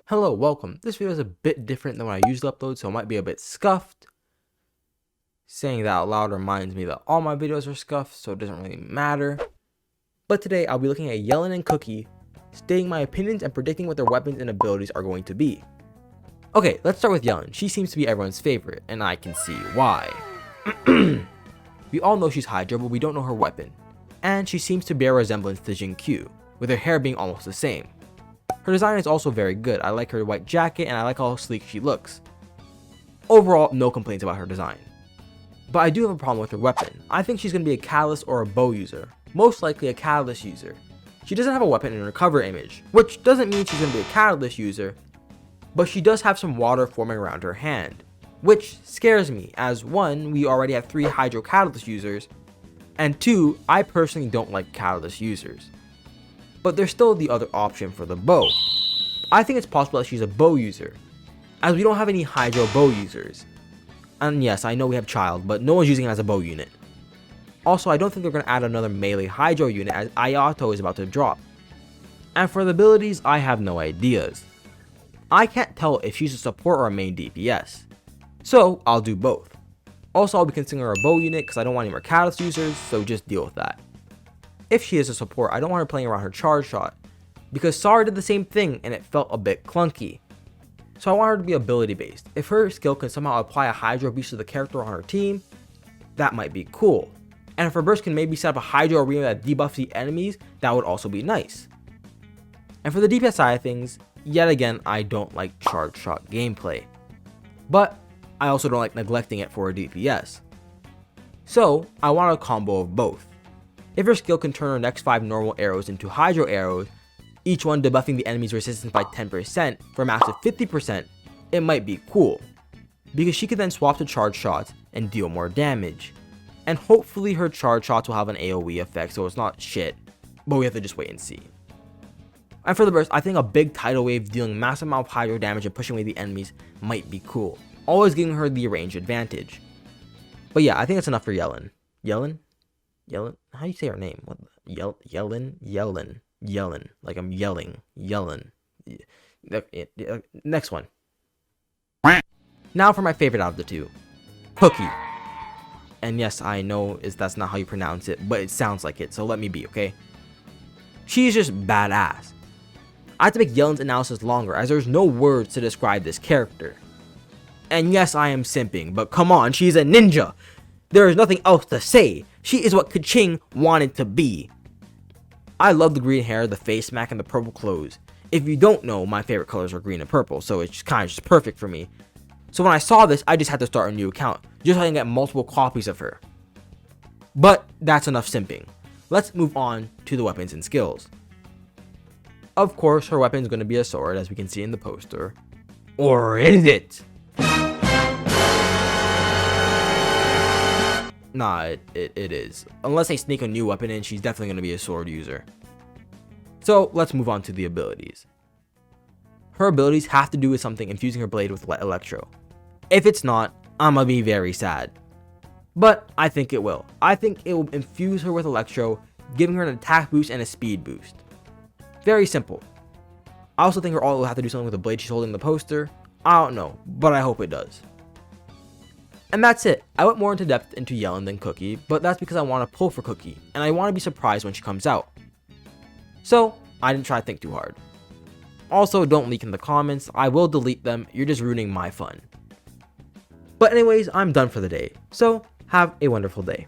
Hello, welcome. This video is a bit different than what I usually upload, so it might be a bit scuffed. Saying that out loud reminds me that all my videos are scuffed, so it doesn't really matter. But today, I'll be looking at Yelan and Kuki, stating my opinions and predicting what their weapons and abilities are going to be. Okay, let's start with Yelan. She seems to be everyone's favorite, and I can see why. We all know she's Hydra, but we don't know her weapon. And she seems to bear a resemblance to Jin Q, with her hair being almost the same. Her design is also very good. I like her white jacket and I like how sleek she looks. Overall, no complaints about her design. But I do have a problem with her weapon. I think she's going to be a catalyst or a bow user. Most likely a catalyst user. She doesn't have a weapon in her cover image, which doesn't mean she's going to be a catalyst user, but she does have some water forming around her hand, which scares me as 1, we already have 3 hydro catalyst users, and 2, I personally don't like catalyst users. But there's still the other option for the bow. I think it's possible that she's a bow user, as we don't have any hydro bow users. And yes, I know we have Child, but no one's using it as a bow unit. Also, I don't think they're going to add another melee hydro unit as Ayato is about to drop. And for the abilities, I have no ideas. I can't tell if she's a support or a main DPS. So, I'll do both. Also, I'll be considering her a bow unit because I don't want any more catalyst users, so just deal with that. If she is a support, I don't want her playing around her charge shot, because Sara did the same thing and it felt a bit clunky. So I want her to be ability based. If her skill can somehow apply a Hydro Beast to the character on her team, that might be cool. And if her burst can maybe set up a Hydro Arena that debuffs the enemies, that would also be nice. And for the DPS side of things, yet again, I don't like charge shot gameplay. But I also don't like neglecting it for a DPS. So I want a combo of both. If her skill can turn her next 5 normal arrows into Hydro arrows, each one debuffing the enemy's resistance by 10% for a max of 50%, it might be cool. Because she could then swap to charge shots and deal more damage. And hopefully her charge shots will have an AoE effect so it's not shit, but we have to just wait and see. And for the burst, I think a big tidal wave dealing massive amount of Hydro damage and pushing away the enemies might be cool, always giving her the range advantage. But yeah, I think that's enough for Yelan. Yelan? How do you say her name? What? Yelan. Like I'm yelling. Yelan. Next one. Now for my favorite out of the two. Kuki. And yes, I know that's not how you pronounce it, but it sounds like it, so let me be, okay? She's just badass. I have to make Yelan's analysis longer, as there's no words to describe this character. And yes, I am simping, but come on, she's a ninja! There is nothing else to say. She is what Kuching wanted to be. I love the green hair, the face mask, and the purple clothes. If you don't know, my favorite colors are green and purple, so it's kind of just perfect for me. So when I saw this, I just had to start a new account, just so I can get multiple copies of her. But that's enough simping. Let's move on to the weapons and skills. Of course, her weapon is going to be a sword, as we can see in the poster. Or is it? Nah, it is. Unless they sneak a new weapon in, she's definitely going to be a sword user. So, let's move on to the abilities. Her abilities have to do with something infusing her blade with Electro. If it's not, I'm going to be very sad. But I think it will. I think it will infuse her with Electro, giving her an attack boost and a speed boost. Very simple. I also think her ult will have to do something with the blade she's holding in the poster. I don't know, but I hope it does. And that's it. I went more into depth into Yelan than Kuki, but that's because I want to pull for Kuki, and I want to be surprised when she comes out. So, I didn't try to think too hard. Also, don't leak in the comments, I will delete them, you're just ruining my fun. But anyways, I'm done for the day, so have a wonderful day.